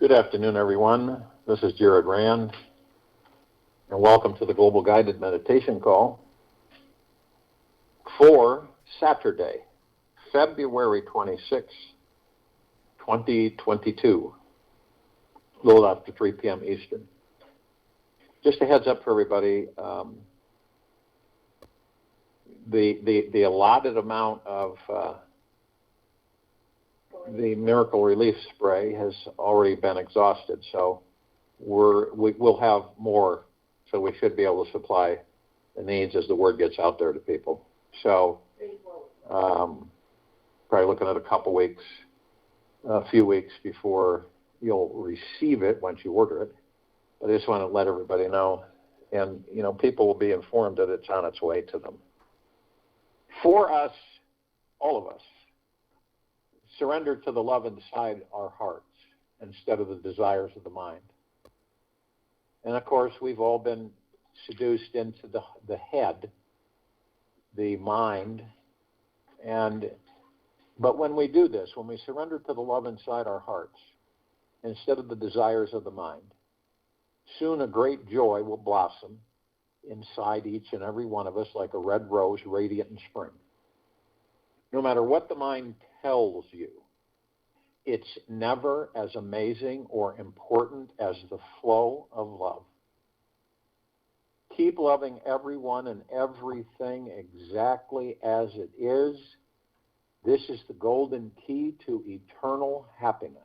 Good afternoon, everyone. This is Jared Rand, and welcome to the Global Guided Meditation Call for Saturday, February 26, 2022, a little after 3 p.m. Eastern. Just a heads up for everybody, the allotted amount of the Miracle Relief Spray has already been exhausted, so we'll have more, so we should be able to supply the needs as the word gets out there to people. So probably looking at a few weeks before you'll receive it once you order it. But I just want to let everybody know, and people will be informed that it's on its way to them. For us, all of us, surrender to the love inside our hearts instead of the desires of the mind. And of course, we've all been seduced into the head, the mind, but when we do this, when we surrender to the love inside our hearts instead of the desires of the mind, soon a great joy will blossom inside each and every one of us like a red rose radiant in spring. No matter what the mind tells you, it's never as amazing or important as the flow of love. Keep loving everyone and everything exactly as it is. This is the golden key to eternal happiness.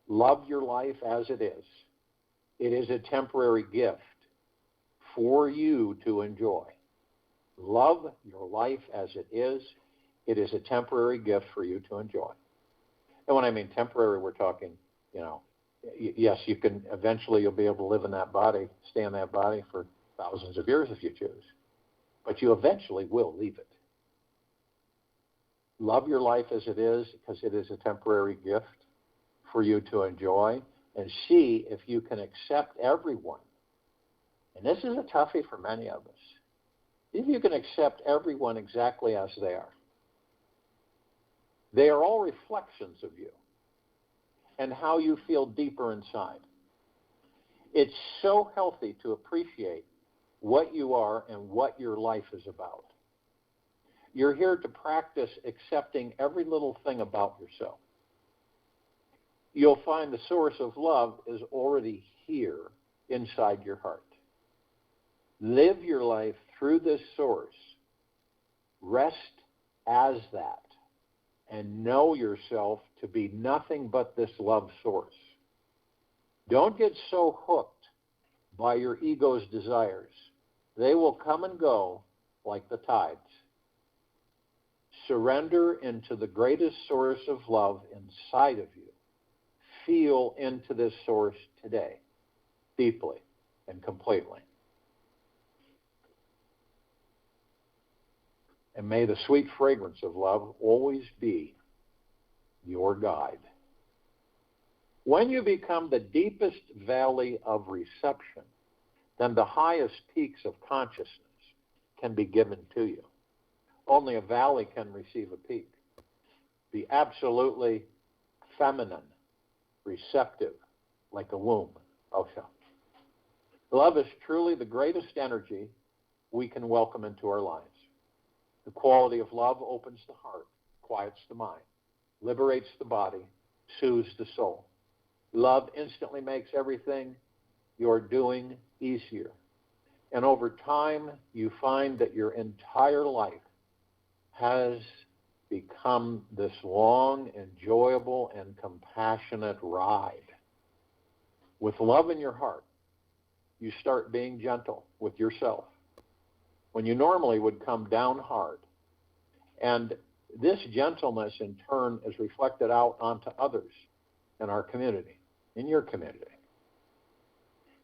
Love your life as it is. It is a temporary gift for you to enjoy. Love your life as it is. It is a temporary gift for you to enjoy. And when I mean temporary, we're talking, yes, you can, eventually you'll be able to live in that body, stay in that body for thousands of years if you choose. But you eventually will leave it. Love your life as it is, because it is a temporary gift for you to enjoy, and see if you can accept everyone. And this is a toughie for many of us. If you can accept everyone exactly as they are. They are all reflections of you and how you feel deeper inside. It's so healthy to appreciate what you are and what your life is about. You're here to practice accepting every little thing about yourself. You'll find the source of love is already here inside your heart. Live your life through this source. Rest as that. And know yourself to be nothing but this love source. Don't get so hooked by your ego's desires. They will come and go like the tides. Surrender into the greatest source of love inside of you. Feel into this source today, deeply and completely. And may the sweet fragrance of love always be your guide. When you become the deepest valley of reception, then the highest peaks of consciousness can be given to you. Only a valley can receive a peak. Be absolutely feminine, receptive, like a womb. Osha. Love is truly the greatest energy we can welcome into our lives. The quality of love opens the heart, quiets the mind, liberates the body, soothes the soul. Love instantly makes everything you're doing easier. And over time, you find that your entire life has become this long, enjoyable, and compassionate ride. With love in your heart, you start being gentle with yourself when you normally would come down hard. And this gentleness, in turn, is reflected out onto others in our community, in your community.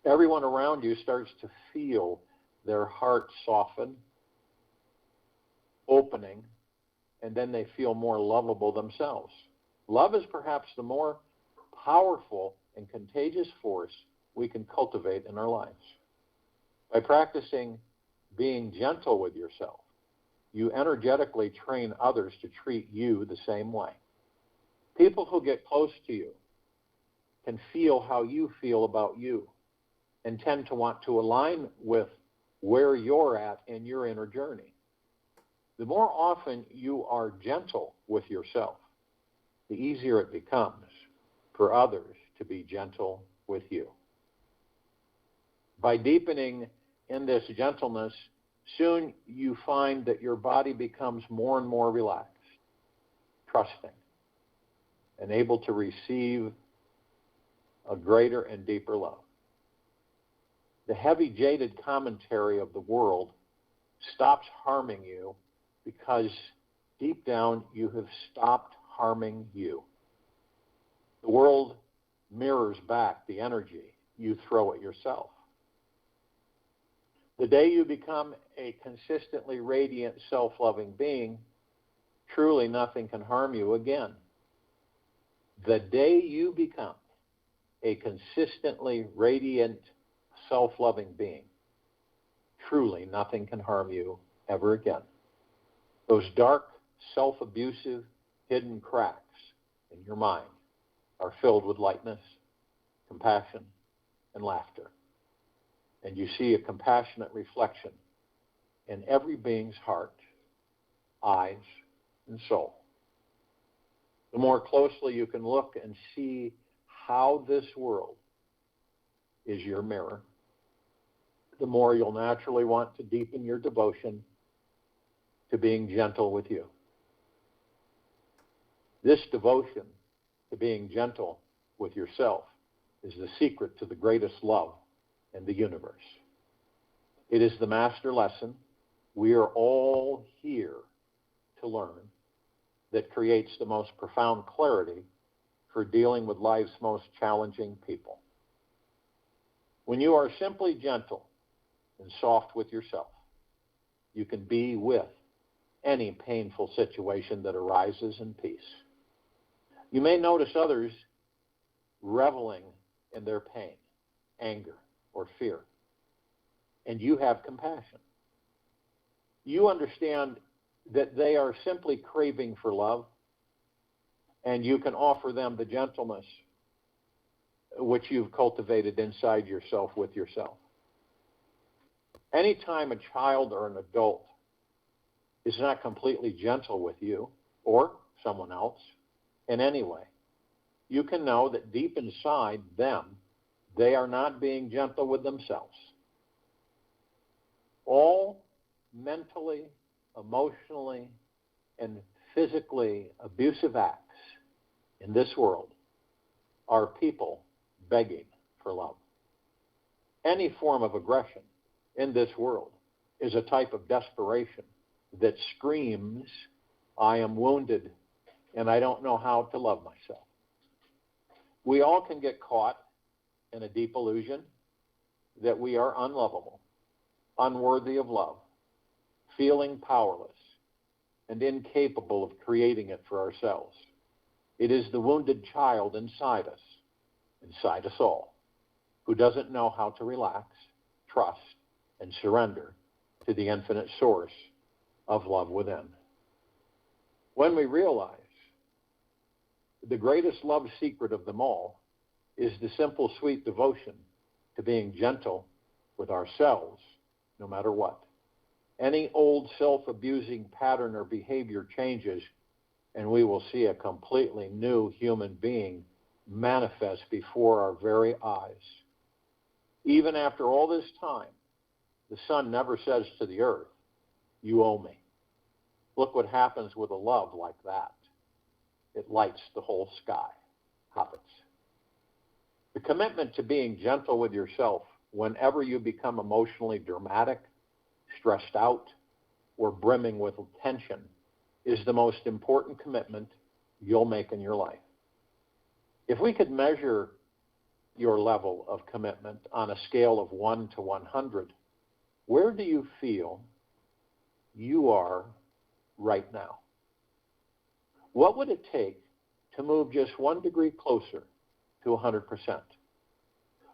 Everyone around you starts to feel their heart soften, opening, and then they feel more lovable themselves. Love is perhaps the more powerful and contagious force we can cultivate in our lives. By practicing being gentle with yourself, you energetically train others to treat you the same way. People who get close to you can feel how you feel about you and tend to want to align with where you're at in your inner journey. The more often you are gentle with yourself, the easier it becomes for others to be gentle with you. By deepening in this gentleness, soon you find that your body becomes more and more relaxed, trusting, and able to receive a greater and deeper love. The heavy, jaded commentary of the world stops harming you because deep down you have stopped harming you. The world mirrors back the energy you throw at yourself. The day you become a consistently radiant, self-loving being, truly nothing can harm you again. The day you become a consistently radiant, self-loving being, truly nothing can harm you ever again. Those dark, self-abusive, hidden cracks in your mind are filled with lightness, compassion, and laughter. And you see a compassionate reflection in every being's heart, eyes, and soul. The more closely you can look and see how this world is your mirror, the more you'll naturally want to deepen your devotion to being gentle with you. This devotion to being gentle with yourself is the secret to the greatest love in the universe. It is the master lesson we are all here to learn that creates the most profound clarity for dealing with life's most challenging people. When you are simply gentle and soft with yourself, you can be with any painful situation that arises in peace. You may notice others reveling in their pain, anger, or fear, and you have compassion. You understand that they are simply craving for love, and you can offer them the gentleness which you've cultivated inside yourself with yourself. Anytime a child or an adult is not completely gentle with you or someone else in any way, you can know that deep inside them, they are not being gentle with themselves. All mentally, emotionally, and physically abusive acts in this world are people begging for love. Any form of aggression in this world is a type of desperation that screams, I am wounded and I don't know how to love myself. We all can get caught in a deep illusion that we are unlovable, unworthy of love, feeling powerless, and incapable of creating it for ourselves. It is the wounded child inside us all, who doesn't know how to relax, trust, and surrender to the infinite source of love within. When we realize the greatest love secret of them all is the simple, sweet devotion to being gentle with ourselves, no matter what. Any old self-abusing pattern or behavior changes, and we will see a completely new human being manifest before our very eyes. Even after all this time, the sun never says to the earth, you owe me. Look what happens with a love like that. It lights the whole sky. Habits. The commitment to being gentle with yourself whenever you become emotionally dramatic, stressed out, or brimming with tension is the most important commitment you'll make in your life. If we could measure your level of commitment on a scale of 1 to 100, where do you feel you are right now? What would it take to move just 1 degree closer to 100%?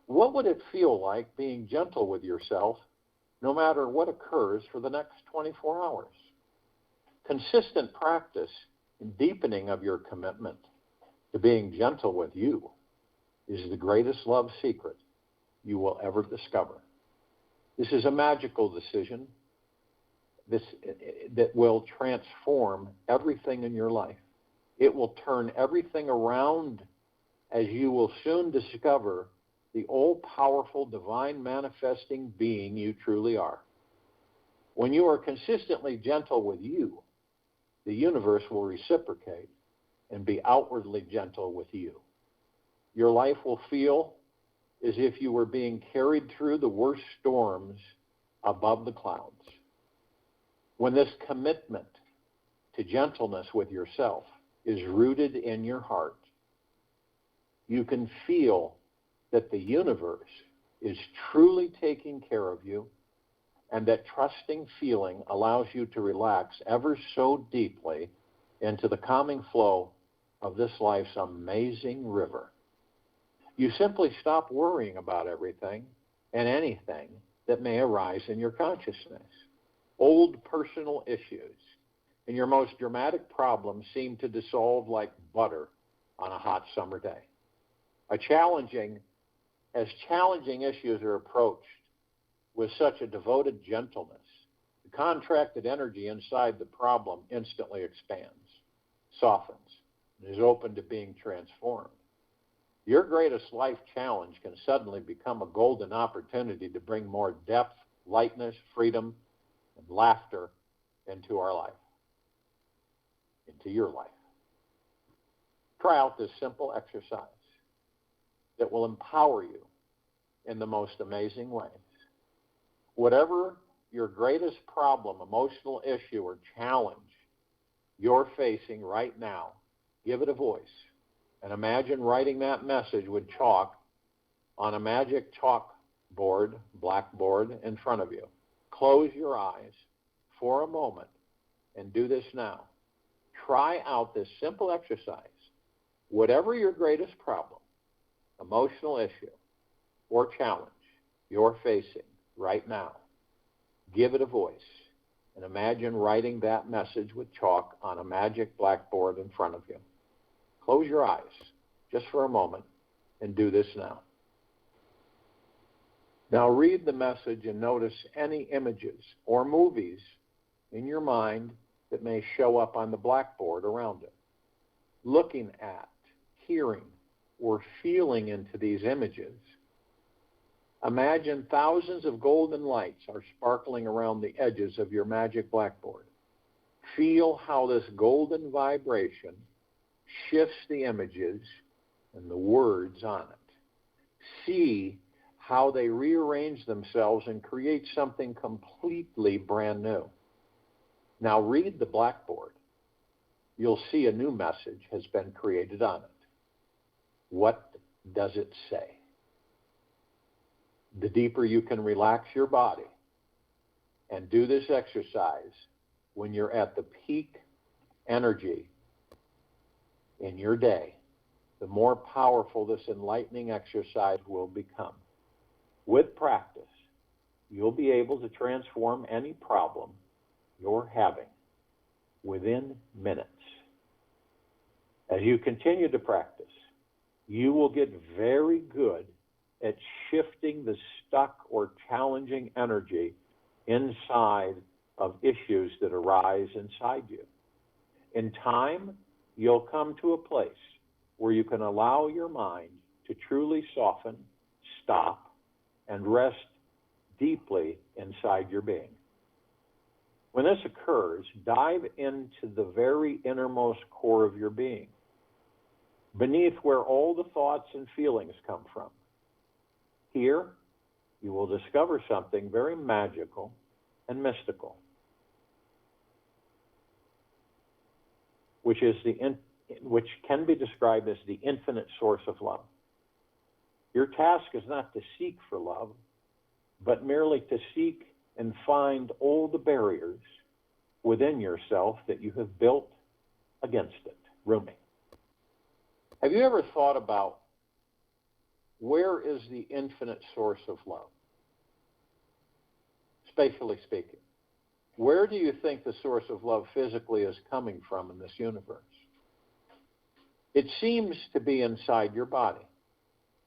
What would it feel like being gentle with yourself no matter what occurs for the next 24 hours? Consistent practice and deepening of your commitment to being gentle with you is the greatest love secret you will ever discover. This is a magical decision that will transform everything in your life. It will turn everything around, as you will soon discover the all-powerful, divine manifesting being you truly are. When you are consistently gentle with you, the universe will reciprocate and be outwardly gentle with you. Your life will feel as if you were being carried through the worst storms above the clouds. When this commitment to gentleness with yourself is rooted in your heart, you can feel that the universe is truly taking care of you, and that trusting feeling allows you to relax ever so deeply into the calming flow of this life's amazing river. You simply stop worrying about everything and anything that may arise in your consciousness. Old personal issues and your most dramatic problems seem to dissolve like butter on a hot summer day. As challenging issues are approached with such a devoted gentleness, the contracted energy inside the problem instantly expands, softens, and is open to being transformed. Your greatest life challenge can suddenly become a golden opportunity to bring more depth, lightness, freedom, and laughter into our life, into your life. Try out this simple exercise that will empower you in the most amazing ways. Whatever your greatest problem, emotional issue, or challenge you're facing right now, give it a voice. And imagine writing that message with chalk on a magic chalkboard, blackboard in front of you. Close your eyes for a moment and do this now. Try out this simple exercise. Whatever your greatest problem, emotional issue, or challenge you're facing right now, give it a voice and imagine writing that message with chalk on a magic blackboard in front of you. Close your eyes just for a moment and do this now. Now read the message and notice any images or movies in your mind that may show up on the blackboard around it. Looking at, hearing, or feeling into these images, imagine thousands of golden lights are sparkling around the edges of your magic blackboard. Feel how this golden vibration shifts the images and the words on it. See how they rearrange themselves and create something completely brand new. Now read the blackboard. You'll see a new message has been created on it. What does it say? The deeper you can relax your body and do this exercise when you're at the peak energy in your day, the more powerful this enlightening exercise will become. With practice, you'll be able to transform any problem you're having within minutes. As you continue to practice, you will get very good at shifting the stuck or challenging energy inside of issues that arise inside you. In time, you'll come to a place where you can allow your mind to truly soften, stop, and rest deeply inside your being. When this occurs, dive into the very innermost core of your being, beneath where all the thoughts and feelings come from. Here, you will discover something very magical and mystical, which can be described as the infinite source of love. Your task is not to seek for love, but merely to seek and find all the barriers within yourself that you have built against it, rooming. Have you ever thought about where is the infinite source of love? Spatially speaking, where do you think the source of love physically is coming from in this universe? It seems to be inside your body.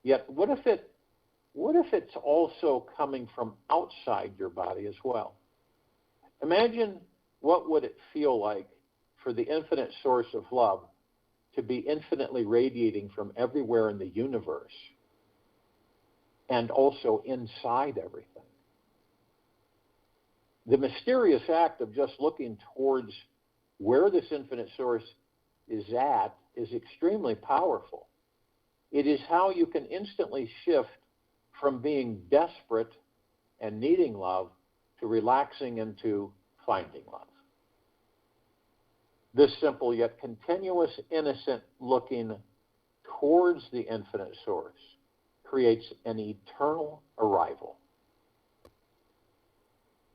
Yet what if it's also coming from outside your body as well? Imagine what would it feel like for the infinite source of love to be infinitely radiating from everywhere in the universe and also inside everything. The mysterious act of just looking towards where this infinite source is at is extremely powerful. It is how you can instantly shift from being desperate and needing love to relaxing into finding love. This simple yet continuous, innocent looking towards the infinite source creates an eternal arrival.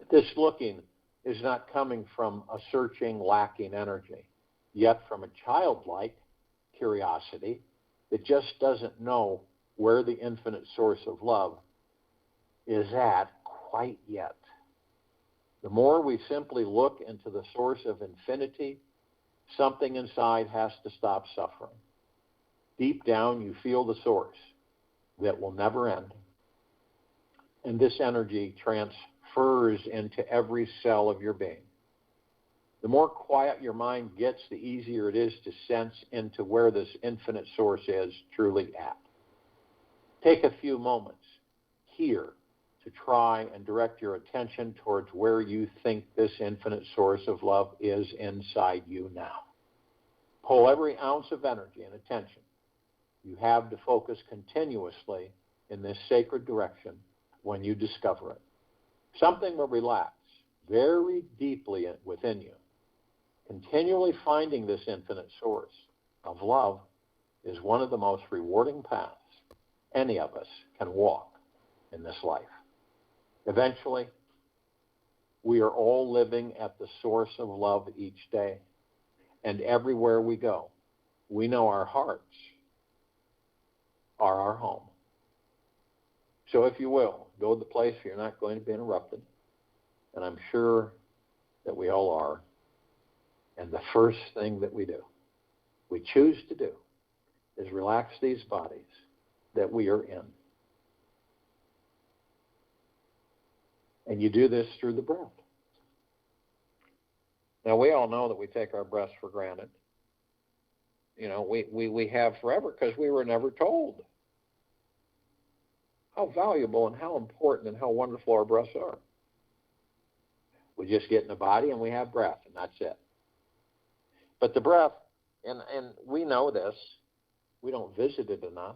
This looking is not coming from a searching, lacking energy, yet from a childlike curiosity that just doesn't know where the infinite source of love is at quite yet. The more we simply look into the source of infinity, something inside has to stop suffering. Deep down, you feel the source that will never end. And this energy transfers into every cell of your being. The more quiet your mind gets, the easier it is to sense into where this infinite source is truly at. Take a few moments here to try and direct your attention towards where you think this infinite source of love is inside you now. Pull every ounce of energy and attention you have to focus continuously in this sacred direction when you discover it. Something will relax very deeply within you. Continually finding this infinite source of love is one of the most rewarding paths any of us can walk in this life. Eventually, we are all living at the source of love each day. And everywhere we go, we know our hearts are our home. So if you will, go to the place where you're not going to be interrupted. And I'm sure that we all are. And the first thing that we choose to do, is relax these bodies that we are in. And you do this through the breath. Now, we all know that we take our breaths for granted. You know, we have forever because we were never told how valuable and how important and how wonderful our breaths are. We just get in the body and we have breath, and that's it. But the breath, and we know this, we don't visit it enough.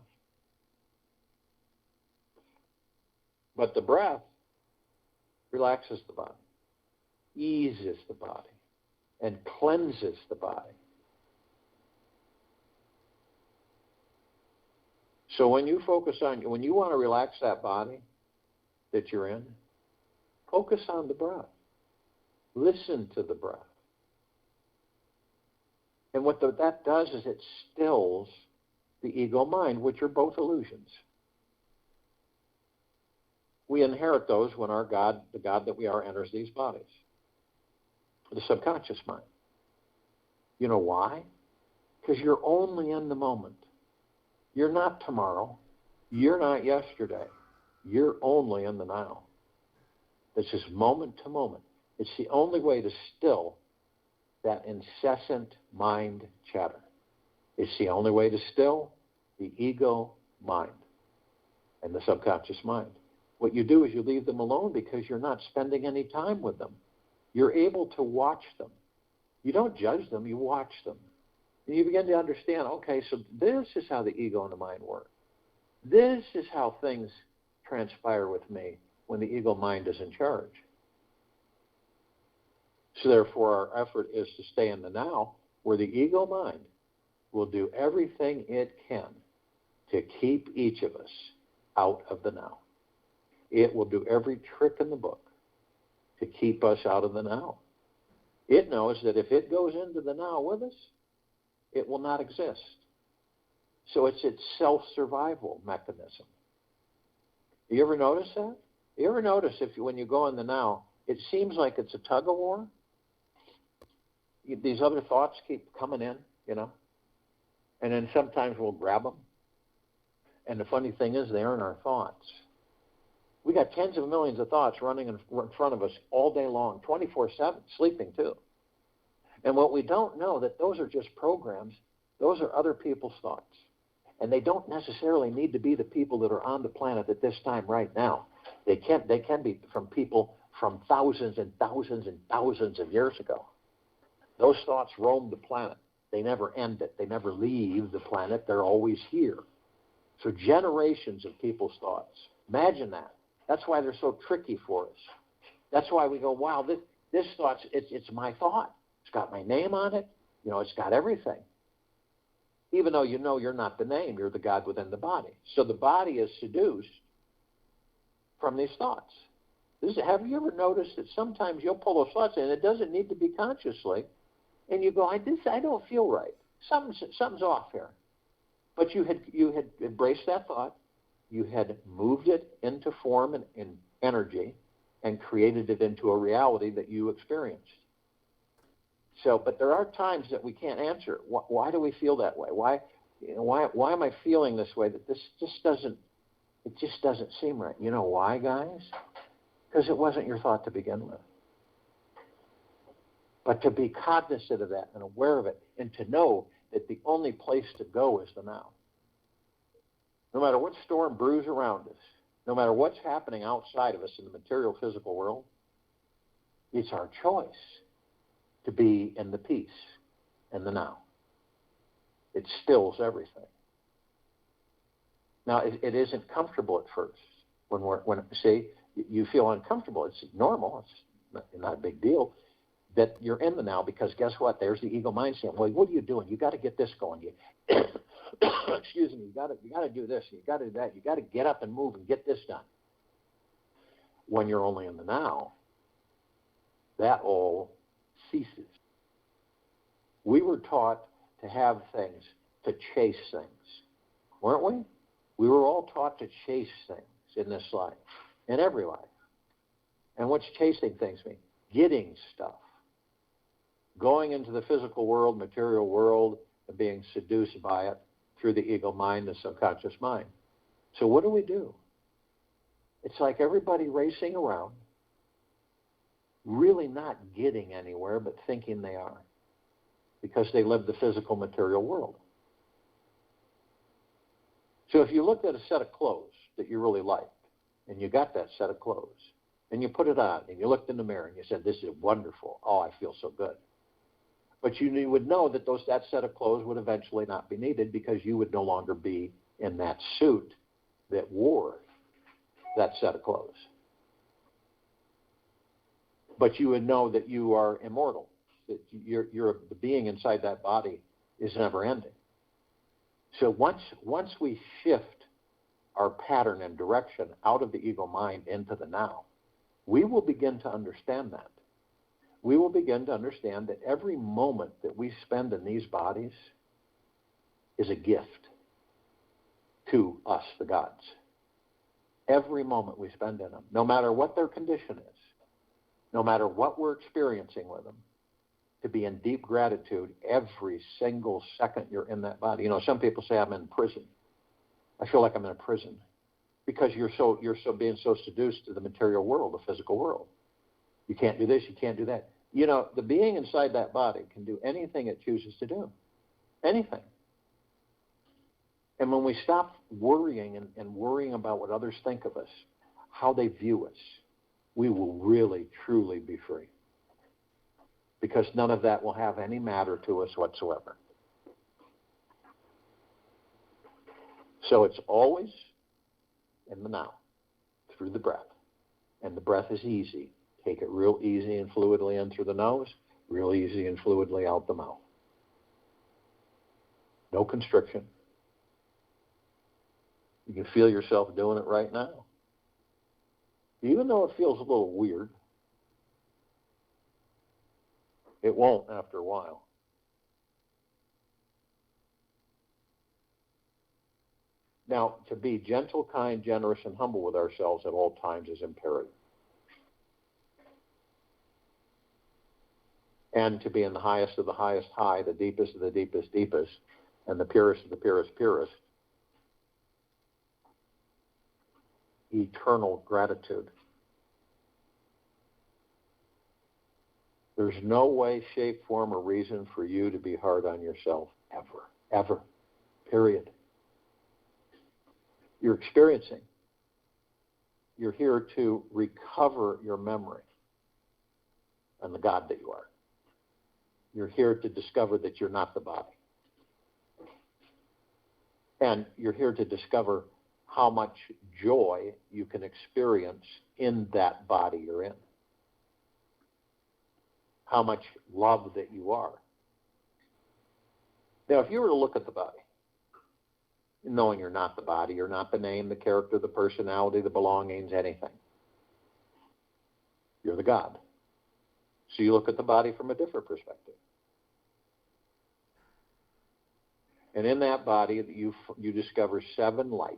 But the breath relaxes the body, eases the body, and cleanses the body. So when you when you want to relax that body that you're in, focus on the breath. Listen to the breath. And what that does is it stills the ego mind, which are both illusions. We inherit those when our God, the God that we are, enters these bodies. The subconscious mind. You know why? Because you're only in the moment. You're not tomorrow. You're not yesterday. You're only in the now. This is moment to moment. It's the only way to still that incessant mind chatter. It's the only way to still the ego mind and the subconscious mind. What you do is you leave them alone because you're not spending any time with them. You're able to watch them. You don't judge them, you watch them. And you begin to understand, okay, so this is how the ego and the mind work. This is how things transpire with me when the ego mind is in charge. So therefore, our effort is to stay in the now, where the ego mind will do everything it can to keep each of us out of the now. It will do every trick in the book to keep us out of the now. It knows that if it goes into the now with us, it will not exist. So it's its self-survival mechanism. You ever notice that? You ever notice when you go in the now, it seems like it's a tug-of-war? These other thoughts keep coming in, you know, and then sometimes we'll grab them. And the funny thing is, they aren't our thoughts. We got tens of millions of thoughts running in front of us all day long, 24/7, sleeping too. And what we don't know, that those are just programs. Those are other people's thoughts. And they don't necessarily need to be the people that are on the planet at this time right now. They can be from people from thousands and thousands and thousands of years ago. Those thoughts roam the planet. They never end it. They never leave the planet. They're always here. So generations of people's thoughts. Imagine that. That's why they're so tricky for us. That's why we go, wow, this thought's, it's my thought. It's got my name on it. You know, it's got everything. Even though you know you're not the name, you're the God within the body. So the body is seduced from these thoughts. Have you ever noticed that sometimes you'll pull those thoughts in, and it doesn't need to be consciously, and you go, I don't feel right. Something's off here. But you had embraced that thought, you had moved it into form and in energy, and created it into a reality that you experienced. So, but there are times that we can't answer. Why do we feel that way? Why am I feeling this way? That this just doesn't seem right. You know why, guys? Because it wasn't your thought to begin with. But to be cognizant of that and aware of it, and to know that the only place to go is the now. No matter what storm brews around us, no matter what's happening outside of us in the material physical world, it's our choice to be in the peace and the now. It stills everything. Now, it isn't comfortable at first. When you feel uncomfortable, it's normal. It's not a big deal that you're in the now, because guess what? There's the ego mind saying, well, what are you doing? You got to get this going. Excuse me. You got to do this. You got to do that. You got to get up and move and get this done. When you're only in the now, that all ceases. We were taught to have things, to chase things, weren't we? We were all taught to chase things in this life, in every life. And what's chasing things mean? Getting stuff. Going into the physical world, material world, and being seduced by it through the ego mind, the subconscious mind. So what do? It's like everybody racing around, really not getting anywhere, but thinking they are, because they live the physical material world. So if you looked at a set of clothes that you really liked, and you got that set of clothes, and you put it on, and you looked in the mirror, and you said, this is wonderful. Oh, I feel so good. But you would know that that set of clothes would eventually not be needed, because you would no longer be in that suit that wore that set of clothes. But you would know that you are immortal, that the being inside that body is never ending. So once we shift our pattern and direction out of the ego mind into the now, we will begin to understand that. We will begin to understand that every moment that we spend in these bodies is a gift to us, the gods. Every moment we spend in them, no matter what their condition is, no matter what we're experiencing with them, to be in deep gratitude every single second you're in that body. You know, some people say, I'm in prison. I feel like I'm in a prison, because you're being so seduced to the material world, the physical world. You can't do this, you can't do that. You know, the being inside that body can do anything it chooses to do. Anything. And when we stop worrying and worrying about what others think of us, how they view us, we will really, truly be free. Because none of that will have any matter to us whatsoever. So it's always in the now, through the breath. And the breath is easy. Take it real easy and fluidly in through the nose, real easy and fluidly out the mouth. No constriction. You can feel yourself doing it right now. Even though it feels a little weird, it won't after a while. Now, to be gentle, kind, generous, and humble with ourselves at all times is imperative. And to be in the highest of the highest high, the deepest of the deepest deepest, and the purest of the purest purest, eternal gratitude. There's no way, shape, form, or reason for you to be hard on yourself ever, period. You're experiencing. You're here to recover your memory and the God that you are. You're here to discover that you're not the body. And you're here to discover how much joy you can experience in that body you're in. How much love that you are. Now, if you were to look at the body, knowing you're not the body, you're not the name, the character, the personality, the belongings, anything. You're the God. So you look at the body from a different perspective. And in that body, you discover 7 lights.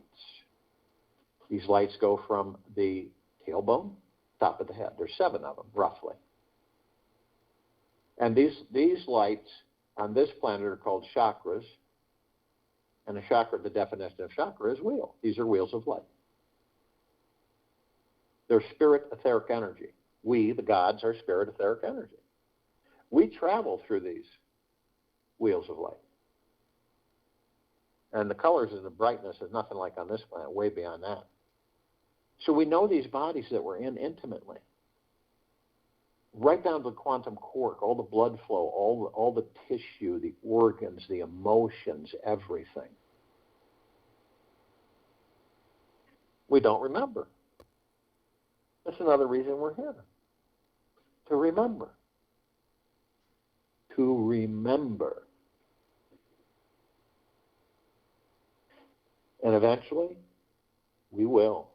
These lights go from the tailbone, top of the head. There's 7 of them, roughly. And these lights on this planet are called chakras. And a chakra, the definition of chakra is wheel. These are wheels of light. They're spirit etheric energy. We, the gods, are spirit etheric energy. We travel through these wheels of light. And the colors and the brightness is nothing like on this planet, way beyond that. So we know these bodies that we're in intimately. Right down to the quantum quark, all the blood flow, all the tissue, the organs, the emotions, everything. We don't remember. That's another reason we're here. To remember. To remember. And eventually, we will.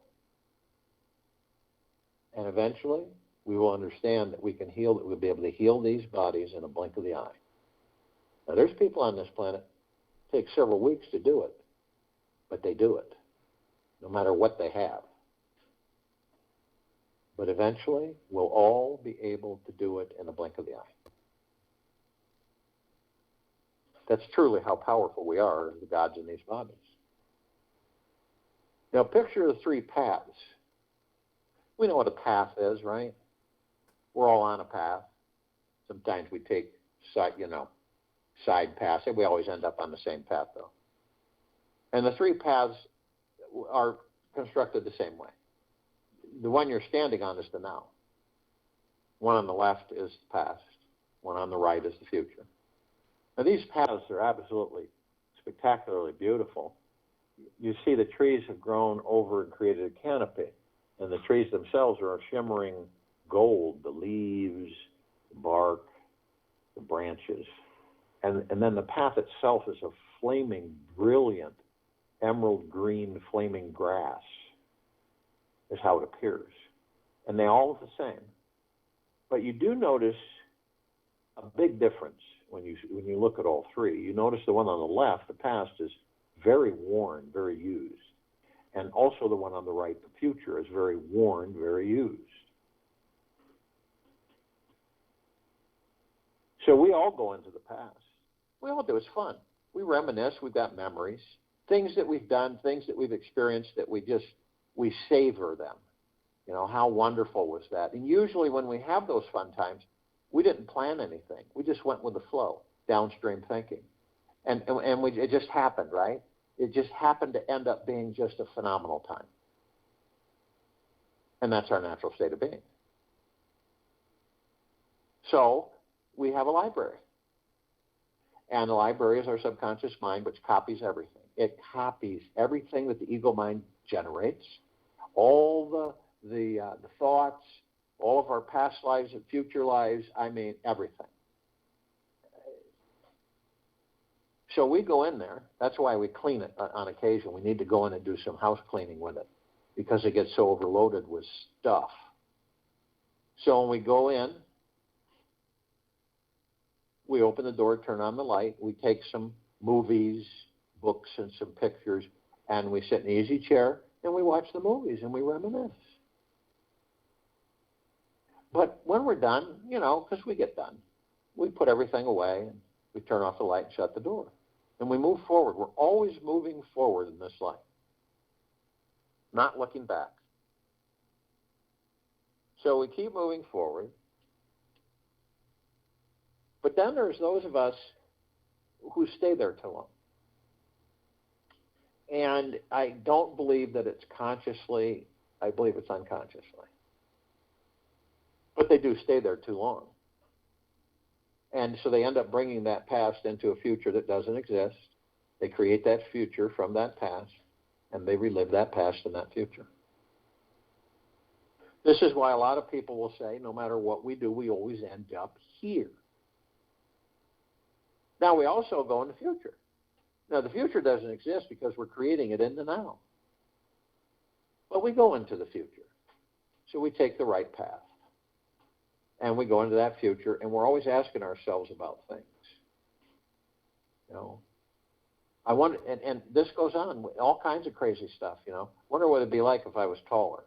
And eventually, we will understand that we can heal, that we'll be able to heal these bodies in a blink of the eye. Now, there's people on this planet, it takes several weeks to do it, but they do it, no matter what they have. But eventually, we'll all be able to do it in a blink of the eye. That's truly how powerful we are as the gods in these bodies. Now, picture the 3 paths. We know what a path is, right? We're all on a path. Sometimes we take side paths. We always end up on the same path, though. And the 3 paths are constructed the same way. The one you're standing on is the now. One on the left is the past. One on the right is the future. Now, these paths are absolutely spectacularly beautiful. You see the trees have grown over and created a canopy. And the trees themselves are a shimmering gold, the leaves, the bark, the branches. And then the path itself is a flaming, brilliant, emerald green flaming grass is how it appears. And they all look the same. But you do notice a big difference when you look at all 3. You notice the one on the left, the past, is very worn, very used. And also the one on the right, the future, is very worn, very used. So we all go into the past. We all do. It's fun. We reminisce. We've got memories. Things that we've done, things that we've experienced that we savor them. You know, how wonderful was that? And usually when we have those fun times, we didn't plan anything. We just went with the flow, downstream thinking. And it just happened, right? It just happened to end up being just a phenomenal time. And that's our natural state of being. So we have a library. And the library is our subconscious mind, which copies everything. It copies everything that the ego mind generates, all the thoughts, all of our past lives and future lives, everything. So we go in there. That's why we clean it on occasion. We need to go in and do some house cleaning with it because it gets so overloaded with stuff. So when we go in, we open the door, turn on the light. We take some movies, books, and some pictures, and we sit in an easy chair, and we watch the movies, and we reminisce. But when we're done, because we get done, we put everything away, and we turn off the light and shut the door. And we move forward. We're always moving forward in this life, not looking back. So we keep moving forward. But then there's those of us who stay there too long. And I don't believe that it's consciously, I believe it's unconsciously. But they do stay there too long. And so they end up bringing that past into a future that doesn't exist. They create that future from that past, and they relive that past in that future. This is why a lot of people will say, no matter what we do, we always end up here. Now, we also go in the future. Now, the future doesn't exist because we're creating it in the now. But we go into the future. So we take the right path. And we go into that future, and we're always asking ourselves about things. You know, I wonder, and this goes on, all kinds of crazy stuff, you know. Wonder what it'd be like if I was taller.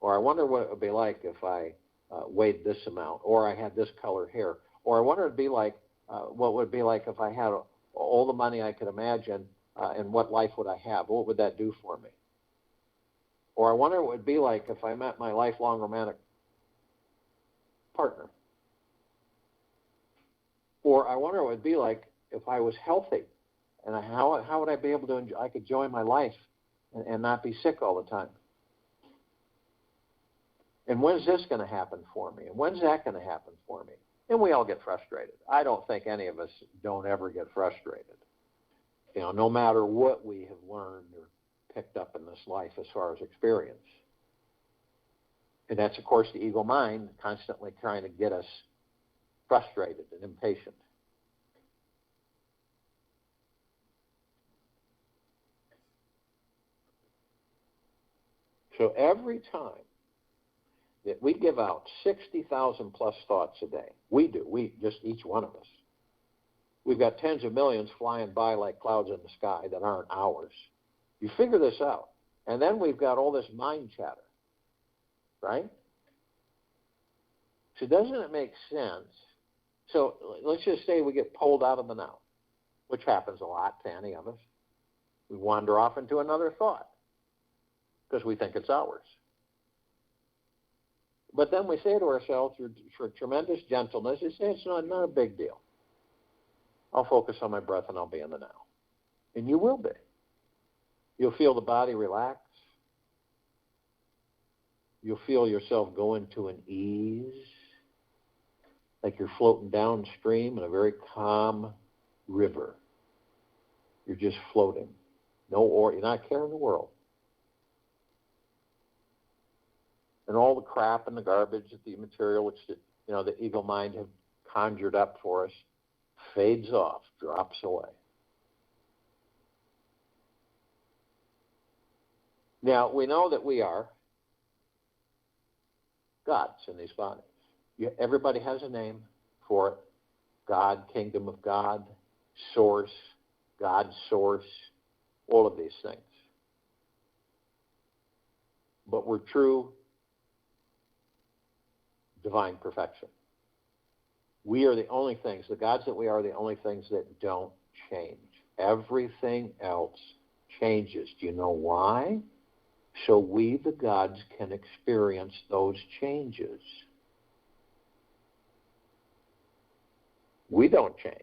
Or I wonder what it would be like if I weighed this amount, or I had this color hair. Or I wonder what it'd be like, what would it be like if I had all the money I could imagine, and what life would I have? What would that do for me? Or I wonder what it would be like if I met my lifelong romantic partner. Or I wonder what it would be like if I was healthy, and how would I be able to enjoy, I could enjoy my life and not be sick all the time. And when's this going to happen for me? And when's that going to happen for me? And we all get frustrated. I don't think any of us don't ever get frustrated. You know, no matter what we have learned or picked up in this life as far as experience. And that's, of course, the ego mind constantly trying to get us frustrated and impatient. So every time that we give out 60,000 plus thoughts a day, just each one of us. We've got tens of millions flying by like clouds in the sky that aren't ours. You figure this out. And then we've got all this mind chatter, right? So doesn't it make sense? So let's just say we get pulled out of the now, which happens a lot to any of us. We wander off into another thought because we think it's ours. But then we say to ourselves, for tremendous gentleness, we say it's not a big deal. I'll focus on my breath and I'll be in the now. And you will be. You'll feel the body relax. You'll feel yourself go into an ease, like you're floating downstream in a very calm river. You're just floating. You're not caring the world. And all the crap and the garbage, the material which the ego mind have conjured up for us, fades off, drops away. Now, we know that we are gods in these bodies. Everybody has a name for it. God, kingdom of God, source, God's source, all of these things. But we're true divine perfection. We are the only things, the gods that we are the only things that don't change. Everything else changes. Do you know why? So we, the gods, can experience those changes. We don't change.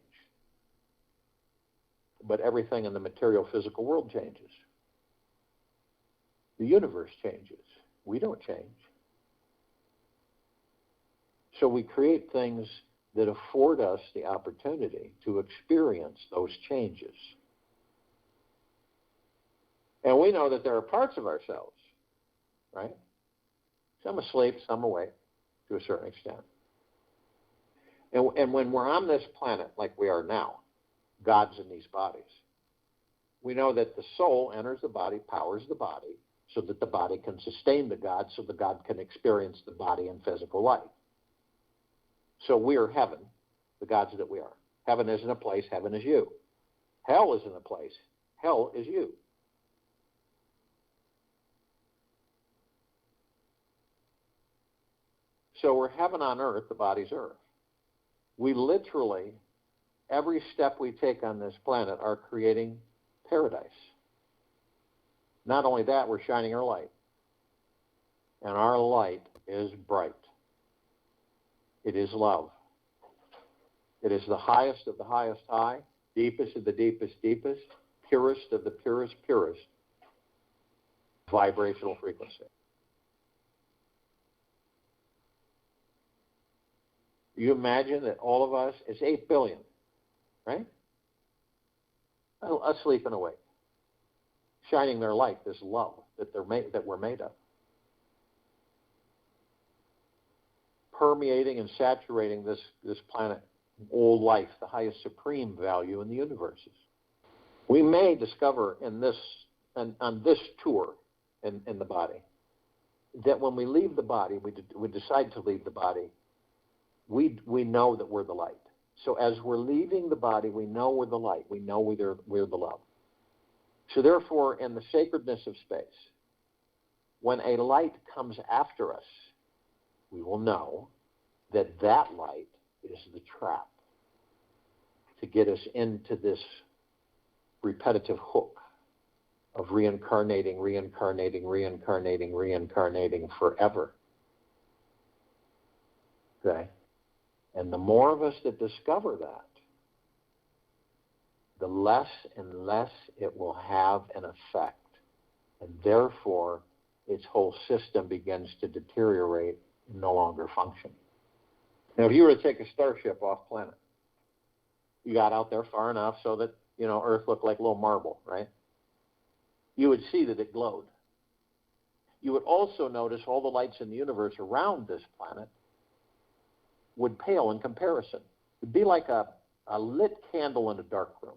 But everything in the material physical world changes. The universe changes. We don't change. So we create things that afford us the opportunity to experience those changes. And we know that there are parts of ourselves, right? Some asleep, some awake, to a certain extent. And when we're on this planet, like we are now, gods in these bodies, we know that the soul enters the body, powers the body, so that the body can sustain the god, so the god can experience the body in physical life. So we are heaven, the gods that we are. Heaven isn't a place, heaven is you. Hell isn't a place, hell is you. So we're heaven on earth, the body's earth. We literally, every step we take on this planet are creating paradise. Not only that, we're shining our light. And our light is bright. It is love. It is the highest of the highest high, deepest of the deepest deepest, purest of the purest purest vibrational frequency. You imagine that all of us, it's 8 billion, right? Asleep and awake, shining their light, this love that we're made of, permeating and saturating this planet, all life, the highest supreme value in the universes. We may discover in this on this tour in the body that when we leave the body, we decide to leave the body, we know that we're the light. So as we're leaving the body, we know we're the light. We know we're the love. So therefore, in the sacredness of space, when a light comes after us, we will know that that light is the trap to get us into this repetitive hook of reincarnating forever. Okay? And the more of us that discover that, the less and less it will have an effect. And therefore, its whole system begins to deteriorate and no longer function. Now, if you were to take a starship off planet, you got out there far enough so that, Earth looked like a little marble, right? You would see that it glowed. You would also notice all the lights in the universe around this planet would pale in comparison. It would be like a lit candle in a dark room.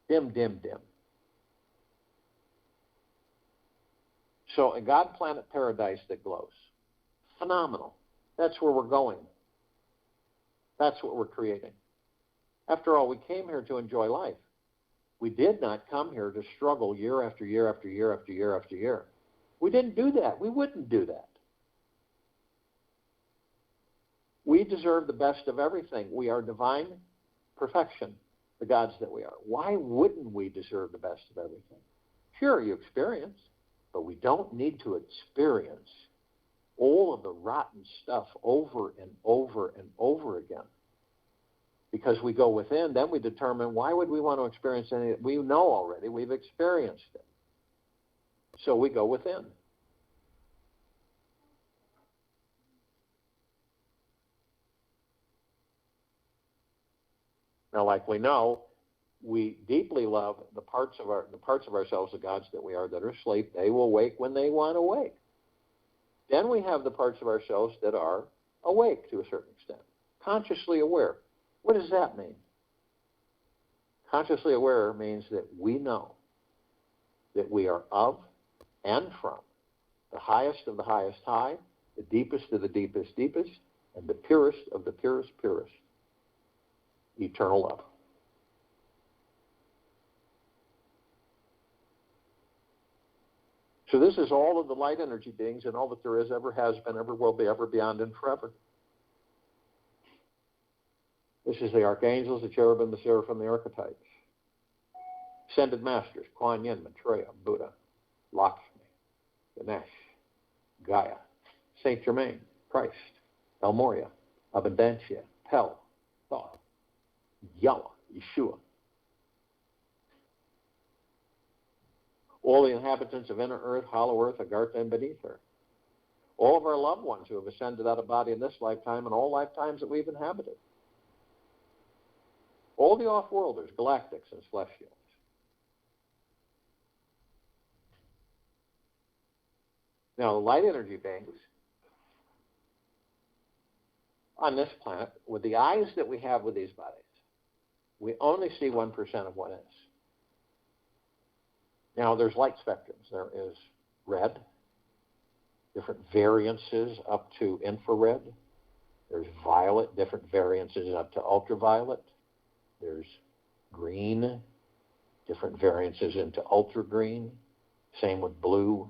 Dim, dim, dim. So a God planet paradise that glows. Phenomenal. That's where we're going. That's what we're creating. After all, we came here to enjoy life. We did not come here to struggle year after year after year after year after year. We didn't do that. We wouldn't do that. We deserve the best of everything. We are divine perfection, the gods that we are. Why wouldn't we deserve the best of everything? Sure, you experience, but we don't need to experience all of the rotten stuff over and over and over again. Because we go within, then we determine, why would we want to experience any? We know already, we've experienced it. So we go within. Now, like we know, we deeply love the parts of ourselves, the gods that we are, that are asleep. They will wake when they want to wake. Then we have the parts of ourselves that are awake to a certain extent, consciously aware. What does that mean? Consciously aware means that we know that we are of and from the highest of the highest high, the deepest of the deepest deepest, and the purest of the purest purest. Eternal love. So this is all of the light energy beings and all that there is, ever has been, ever will be, ever beyond, and forever. This is the archangels, the cherubim, the seraphim, the archetypes. Ascended masters, Kuan Yin, Maitreya, Buddha, Lakshmi, Ganesh, Gaia, Saint Germain, Christ, El Morya, Abundancia, Pel, Thoth, Yahweh, Yeshua. All the inhabitants of inner earth, hollow earth, Agartha, and beneath her. All of our loved ones who have ascended out of body in this lifetime and all lifetimes that we've inhabited. All the off-worlders, galactics, and celestials. Now, the light energy beings on this planet, with the eyes that we have with these bodies, we only see 1% of what is. Now, there's light spectrums. There is red, different variances up to infrared. There's violet, different variances up to ultraviolet. There's green, different variances into ultra green. Same with blue.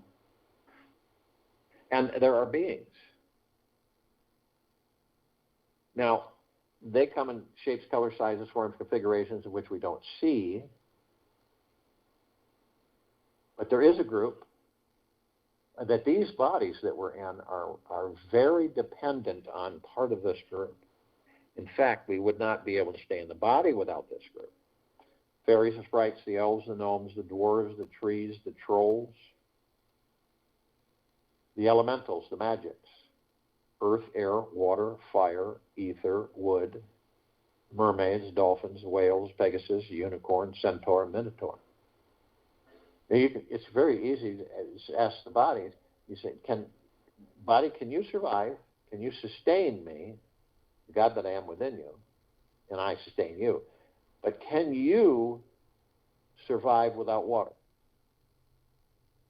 And there are beings. Now, they come in shapes, colors, sizes, forms, configurations in which we don't see. But there is a group that these bodies that we're in are very dependent on part of this group. In fact, we would not be able to stay in the body without this group. Fairies, the sprites, the elves, the gnomes, the dwarves, the trees, the trolls, the elementals, the magics, earth, air, water, fire, ether, wood, mermaids, dolphins, whales, Pegasus, unicorn, centaur, minotaur. Now it's very easy to ask the bodies. You say, body, can you survive? Can you sustain me, the God that I am within you, and I sustain you? But can you survive without water,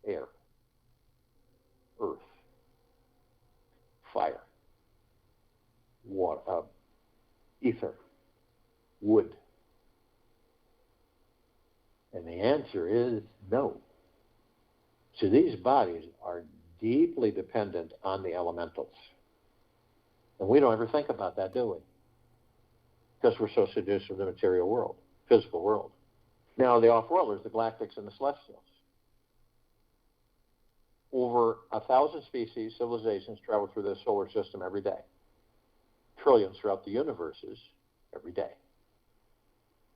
air, earth, fire, water, ether, wood? And the answer is no. So these bodies are deeply dependent on the elementals. And we don't ever think about that, do we? Because we're so seduced with the material world, physical world. Now, the off-worlders, the galactics and the celestials. Over 1,000 species, civilizations travel through this solar system every day. Trillions throughout the universes every day.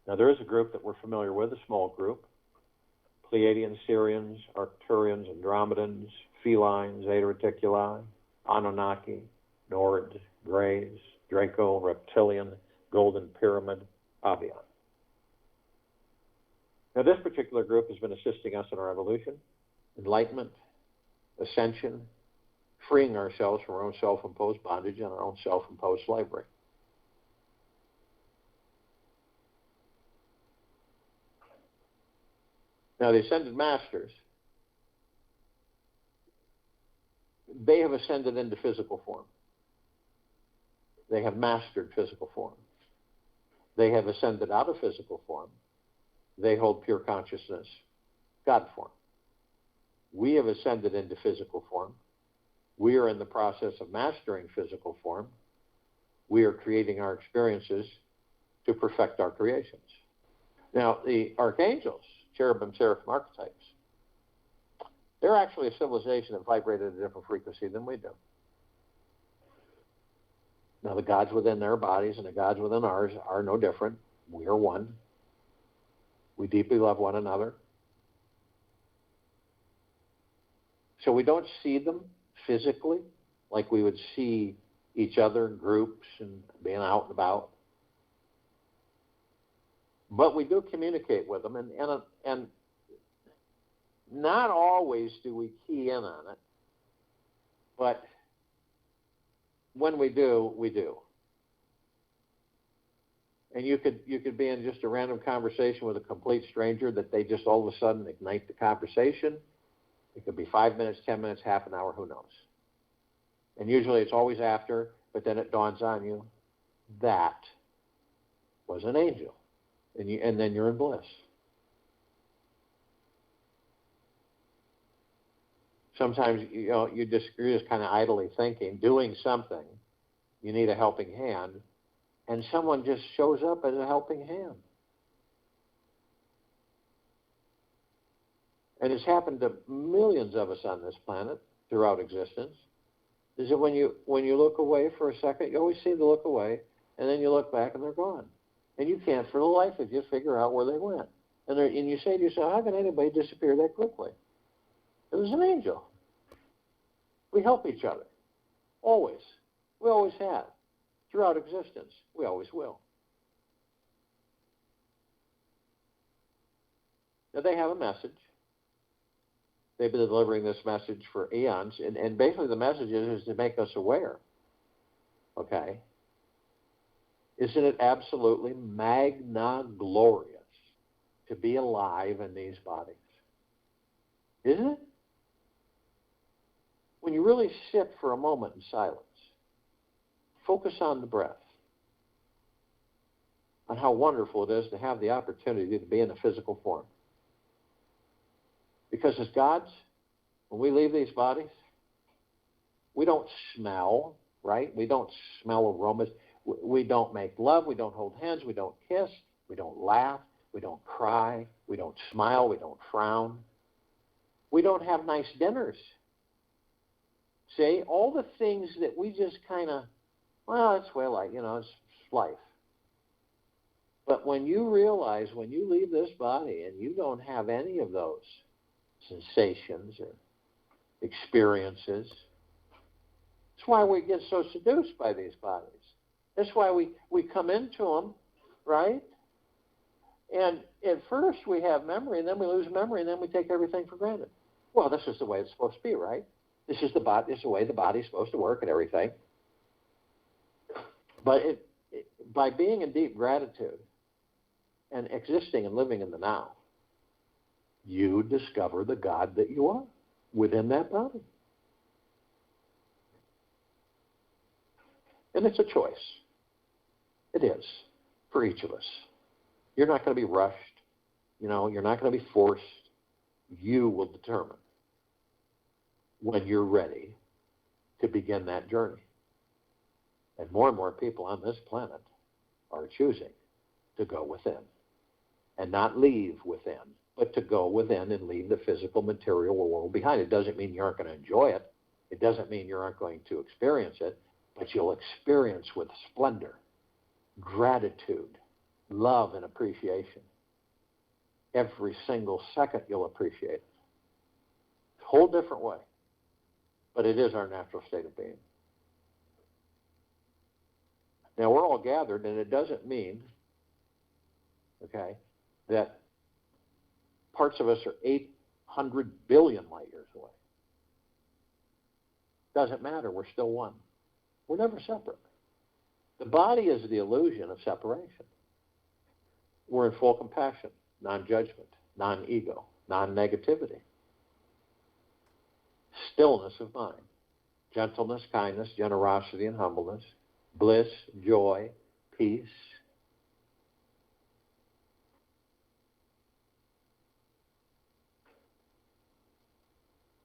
Now, there is a group that we're familiar with, a small group. Pleiadians, Sirians, Arcturians, Andromedans, Felines, Zeta Reticuli, Anunnaki, Nords, Greys, Draco, Reptilian, Golden Pyramid, Avian. Now, this particular group has been assisting us in our evolution, enlightenment, ascension, freeing ourselves from our own self-imposed bondage and our own self-imposed slavery. Now, the ascended masters, they have ascended into physical form. They have mastered physical form. They have ascended out of physical form. They hold pure consciousness, God form. We have ascended into physical form. We are in the process of mastering physical form. We are creating our experiences to perfect our creations. Now, the archangels, cherubim, seraphim archetypes, they're actually a civilization that vibrated at a different frequency than we do. Now, the gods within their bodies and the gods within ours are no different. We are one. We deeply love one another. So we don't see them physically like we would see each other in groups and being out and about. But we do communicate with them, and not always do we key in on it, but when we do, we do. And you could be in just a random conversation with a complete stranger that they just all of a sudden ignite the conversation. It could be 5 minutes, 10 minutes, half an hour, who knows. And usually it's always after, but then it dawns on you, that was an angel. And then you're in bliss. Sometimes you're just kind of idly thinking, doing something, you need a helping hand, and someone just shows up as a helping hand. And it's happened to millions of us on this planet throughout existence, is that when you look away for a second, you always seem to look away, and then you look back and they're gone. And you can't for the life of you figure out where they went. And you say to yourself, how can anybody disappear that quickly? It was an angel. We help each other. Always. We always have. Throughout existence. We always will. Now, they have a message. They've been delivering this message for eons. And basically the message is to make us aware. Okay? Isn't it absolutely magna glorious to be alive in these bodies? Isn't it? When you really sit for a moment in silence, focus on the breath, on how wonderful it is to have the opportunity to be in a physical form. Because as gods, when we leave these bodies, we don't smell, right? We don't smell aromas. We don't make love. We don't hold hands. We don't kiss. We don't laugh. We don't cry. We don't smile. We don't frown. We don't have nice dinners. See, all the things that we just kind of, well, it's way like, it's life. But when you realize, when you leave this body and you don't have any of those sensations or experiences, that's why we get so seduced by these bodies. That's why we come into them, right? And at first we have memory, and then we lose memory, and then we take everything for granted. Well, this is the way it's supposed to be, right? This is the way the body's supposed to work and everything. But by being in deep gratitude and existing and living in the now, you discover the God that you are within that body. And it's a choice. It is, for each of us. You're not going to be rushed. You're not going to be forced. You will determine when you're ready to begin that journey. And more people on this planet are choosing to go within. And not leave within, but to go within and leave the physical material world behind. It doesn't mean you aren't going to enjoy it. It doesn't mean you aren't going to experience it, but you'll experience with splendor, gratitude, love, and appreciation. Every single second you'll appreciate it. A whole different way. But it is our natural state of being. Now, we're all gathered, and it doesn't mean, that parts of us are 800 billion light years away. Doesn't matter. We're still one. We're never separate. The body is the illusion of separation. We're in full compassion, non-judgment, non-ego, non-negativity. Stillness of mind, gentleness, kindness, generosity, and humbleness, bliss, joy, peace.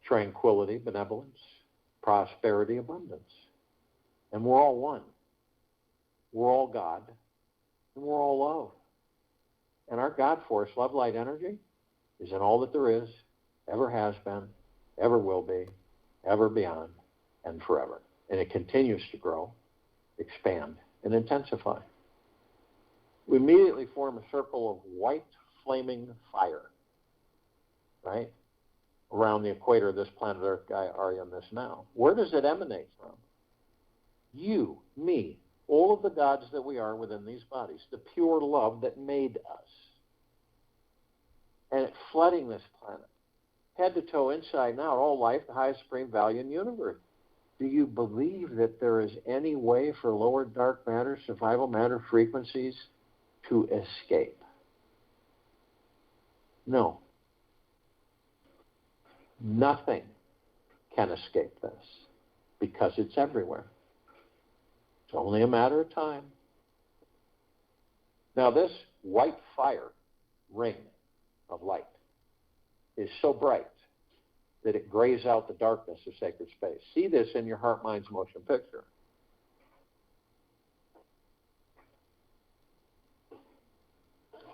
Tranquility, benevolence, prosperity, abundance. And we're all one. We're all God. And we're all love. And our God force, love, light, energy, is in all that there is, ever has been, ever will be, ever beyond, and forever. And it continues to grow, expand, and intensify. We immediately form a circle of white flaming fire, right? Around the equator of this planet Earth, Gaia, this now. Where does it emanate from? You, me, all of the gods that we are within these bodies, the pure love that made us. And it's flooding this planet, head to toe, inside and out, all life, the highest supreme value in the universe. Do you believe that there is any way for lower dark matter, survival matter frequencies to escape? No. Nothing can escape this because it's everywhere. It's only a matter of time. Now, this white fire ring of light is so bright that it grays out the darkness of sacred space. See this in your heart, mind's motion picture.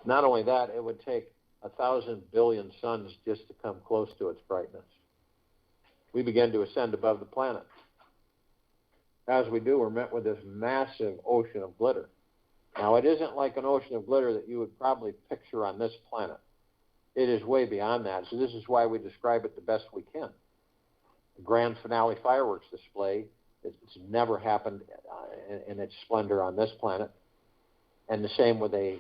Not only that, it would take 1,000 billion suns just to come close to its brightness. We begin to ascend above the planet. As we do, we're met with this massive ocean of glitter. Now, it isn't like an ocean of glitter that you would probably picture on this planet. It is way beyond that. So this is why we describe it the best we can. The grand finale fireworks display, it's never happened in its splendor on this planet. And the same with a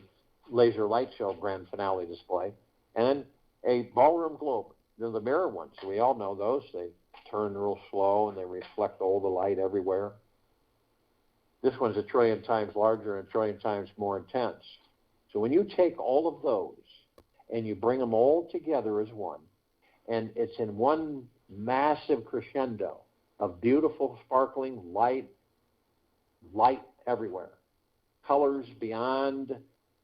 laser light show grand finale display. And then a ballroom globe. The mirror ones, we all know those. They turn real slow and they reflect all the light everywhere. This one's 1 trillion times larger and 1 trillion times more intense. So when you take all of those and you bring them all together as one, and it's in one massive crescendo of beautiful, sparkling light everywhere, colors beyond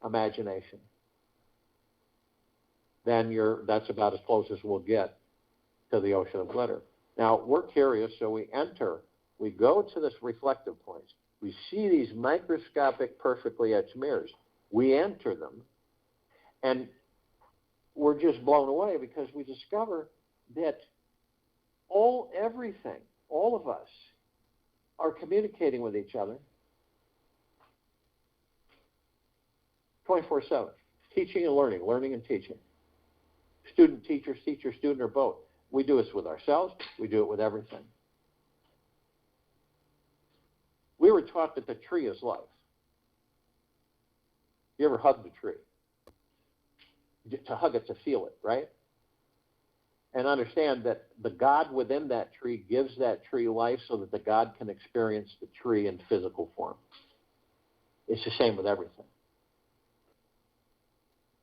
imagination, then that's about as close as we'll get to the ocean of glitter. Now, we're curious, so we go to this reflective point. We see these microscopic, perfectly etched mirrors. We enter them, and we're just blown away because we discover that everything all of us, are communicating with each other 24/7. Teaching and learning, learning and teaching. Student, teacher, teacher, student, or both. We do this with ourselves. We do it with everything. We were taught that the tree is life. You ever hug the tree? To hug it, to feel it, right? And understand that the God within that tree gives that tree life so that the God can experience the tree in physical form. It's the same with everything.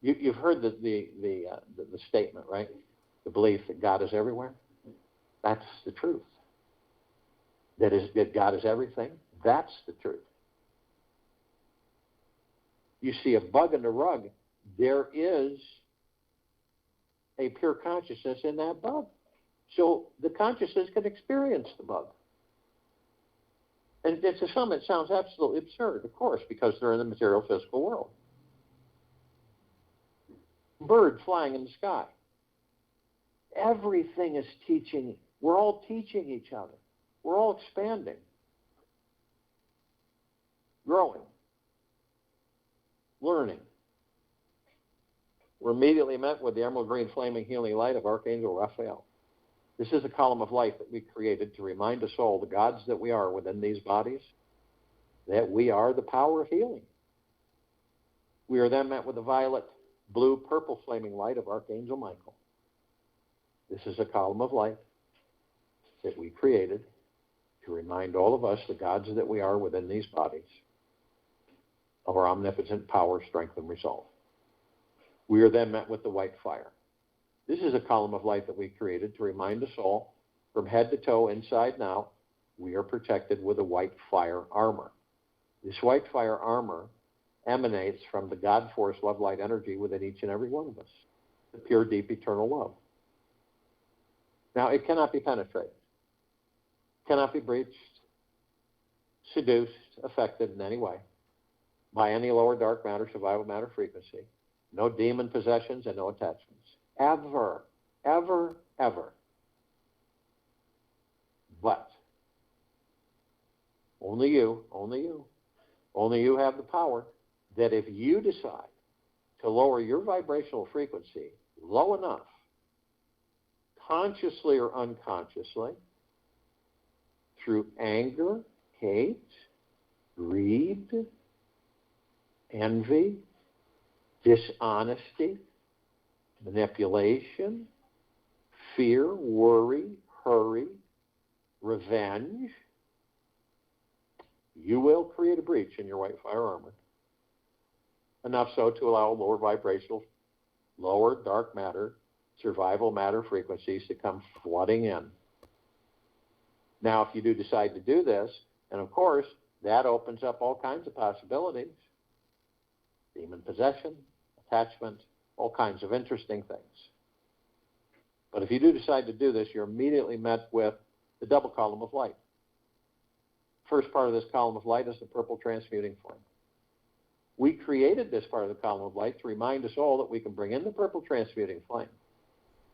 You've heard the statement, right? The belief that God is everywhere. That's the truth. That God is everything. That's the truth. You see a bug in the rug, there is a pure consciousness in that bug. So the consciousness can experience the bug. And to some it sounds absolutely absurd, of course, because they're in the material physical world. Bird flying in the sky. Everything is teaching. We're all teaching each other. We're all expanding, growing, learning. We're immediately met with the emerald green flaming healing light of Archangel Raphael. This is a column of light that we created to remind us all, the gods that we are within these bodies, that we are the power of healing. We are then met with the violet, blue, purple flaming light of Archangel Michael. This is a column of light that we created to remind all of us, the gods that we are within these bodies, of our omnipotent power, strength, and resolve. We are then met with the white fire. This is a column of light that we created to remind us all, from head to toe, inside and out, we are protected with a white fire armor. This white fire armor emanates from the God force, love, light, energy within each and every one of us, the pure, deep, eternal love. Now, it cannot be penetrated, cannot be breached, seduced, affected in any way by any lower dark matter, survival matter frequency, no demon possessions, and no attachments. Ever, ever, ever. But only you have the power that if you decide to lower your vibrational frequency low enough, consciously or unconsciously, through anger, hate, greed, envy, dishonesty, manipulation, fear, worry, hurry, revenge, you will create a breach in your white fire armor. Enough so to allow lower vibrational, lower dark matter, survival matter frequencies to come flooding in. Now, if you do decide to do this, and of course, that opens up all kinds of possibilities. Demon possession, attachment, all kinds of interesting things. But if you do decide to do this, you're immediately met with the double column of light. First part of this column of light is the purple transmuting flame. We created this part of the column of light to remind us all that we can bring in the purple transmuting flame.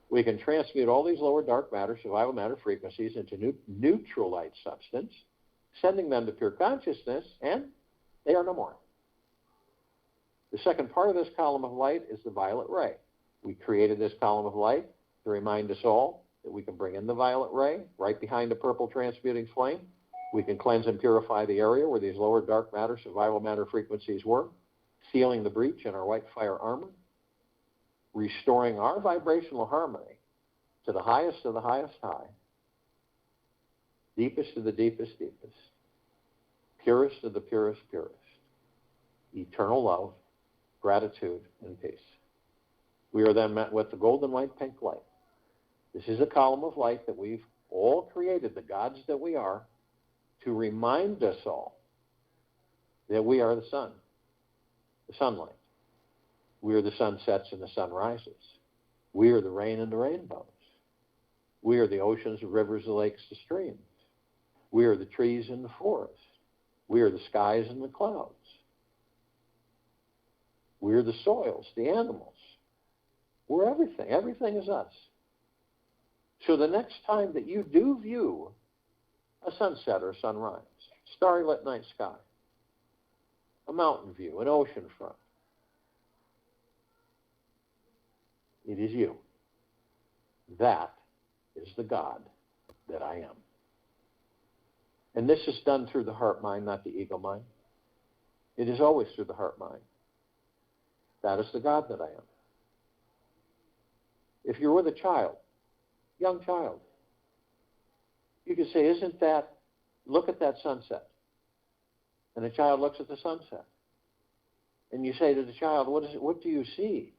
We can transmute all these lower dark matter, survival matter frequencies into neutral light substance, sending them to pure consciousness, and they are no more. The second part of this column of light is the violet ray. We created this column of light to remind us all that we can bring in the violet ray right behind the purple transmuting flame. We can cleanse and purify the area where these lower dark matter, survival matter frequencies were, sealing the breach in our white fire armor, restoring our vibrational harmony to the highest of the highest high, deepest of the deepest deepest, purest of the purest purest, eternal love, gratitude, and peace. We are then met with the golden white pink light. This is a column of light that we've all created, the gods that we are, to remind us all that we are the sun, the sunlight. We are the sunsets and the sunrises. We are the rain and the rainbows. We are the oceans, the rivers, the lakes, the streams. We are the trees and the forest. We are the skies and the clouds. We are the soils, the animals. We're everything. Everything is us. So the next time that you do view a sunset or a sunrise, starry lit night sky, a mountain view, an ocean front. It is you. That is the God that I am. And this is done through the heart mind, not the ego mind. It is always through the heart mind. That is the God that I am. If you're with a child, young child, you can say, look at that sunset. And the child looks at the sunset. And you say to the child, what do you see?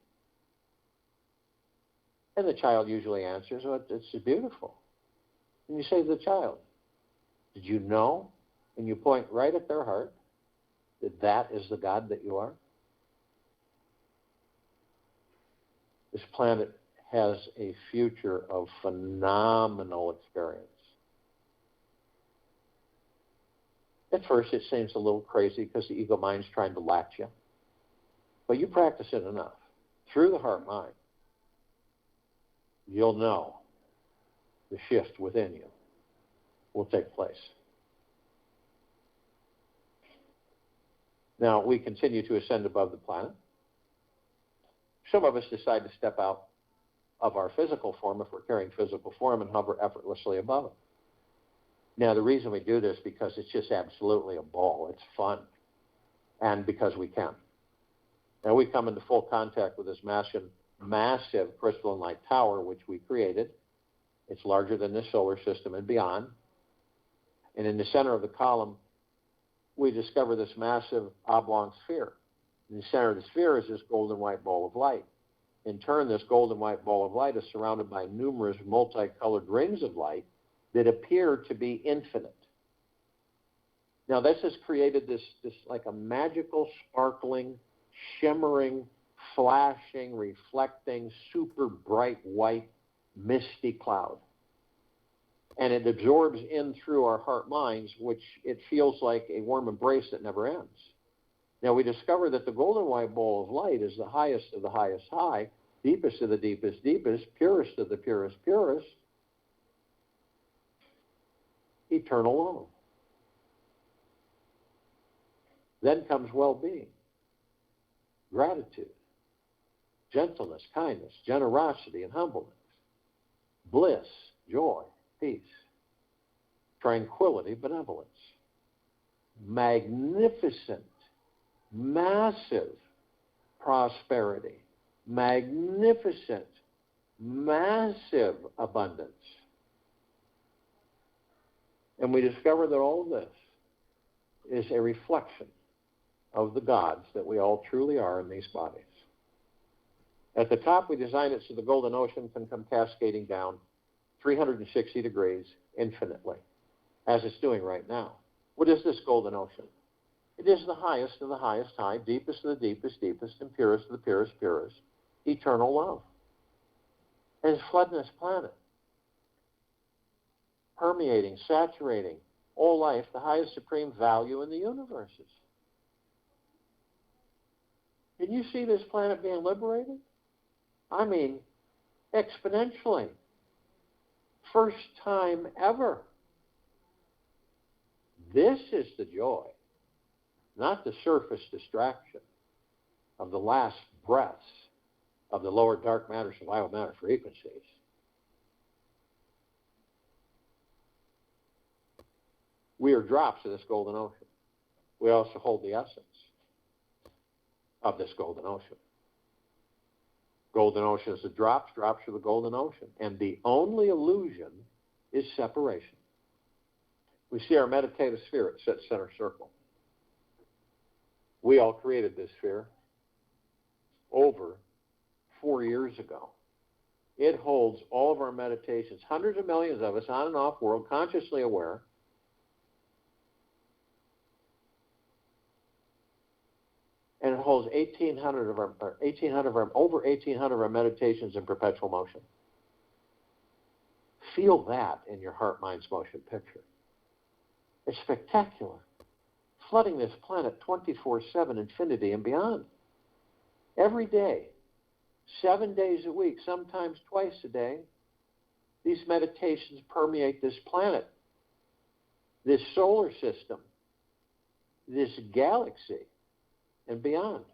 And the child usually answers, it's beautiful. And you say to the child, did you know? And you point right at their heart that is the God that you are. This planet has a future of phenomenal experience. At first, it seems a little crazy because the ego mind's trying to latch you. But you practice it enough, through the heart mind, you'll know the shift within you will take place. Now, we continue to ascend above the planet. Some of us decide to step out of our physical form, if we're carrying physical form, and hover effortlessly above it. Now, the reason we do this is because it's just absolutely a ball. It's fun. And because we can. Now, we come into full contact with this massive crystalline light tower, which we created. It's larger than the solar system and beyond. And in the center of the column, we discover this massive oblong sphere. In the center of the sphere is this golden white ball of light. In turn, this golden white ball of light is surrounded by numerous multicolored rings of light that appear to be infinite. Now, this has created this like a magical, sparkling, shimmering, flashing, reflecting, super bright white, misty cloud. And it absorbs in through our heart minds, which it feels like a warm embrace that never ends. Now, we discover that the golden white ball of light is the highest of the highest high, deepest of the deepest deepest, purest of the purest purest, eternal love. Then comes well-being, gratitude, gentleness, kindness, generosity, and humbleness, bliss, joy, peace, tranquility, benevolence, magnificent, massive prosperity, magnificent, massive abundance. And we discover that all of this is a reflection of the gods that we all truly are in these bodies. At the top, we designed it so the golden ocean can come cascading down 360 degrees infinitely, as it's doing right now. What is this golden ocean? It is the highest of the highest high, deepest of the deepest deepest, and purest of the purest purest, eternal love. And it's flooding this planet, permeating, saturating all life, the highest supreme value in the universes. Can you see this planet being liberated? I mean, exponentially. First time ever. This is the joy, not the surface distraction of the last breaths of the lower dark matter survival matter frequencies. We are drops of this golden ocean. We also hold the essence of this golden ocean. Golden ocean is the drops are the golden ocean. And the only illusion is separation. We see our meditative sphere at set center circle. We all created this sphere over 4 years ago. It holds all of our meditations, hundreds of millions of us on and off world, consciously aware. And it holds over 1,800 of our meditations in perpetual motion. Feel that in your heart, mind's motion picture. It's spectacular. Flooding this planet 24/7, infinity and beyond. Every day, 7 days a week, sometimes twice a day, these meditations permeate this planet. this solar system, this galaxy, and beyond.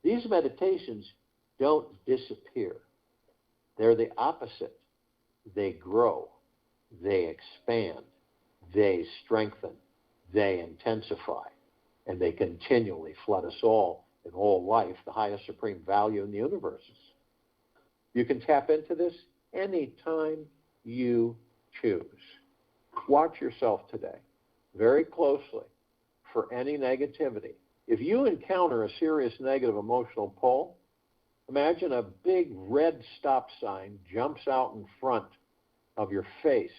These meditations don't disappear. They're the opposite. They grow, they expand, they strengthen, they intensify, and they continually flood us all in all life, the highest supreme value in the universe. You can tap into this anytime you choose. Watch yourself today very closely for any negativity. If you encounter a serious negative emotional pull, imagine a big red stop sign jumps out in front of your face.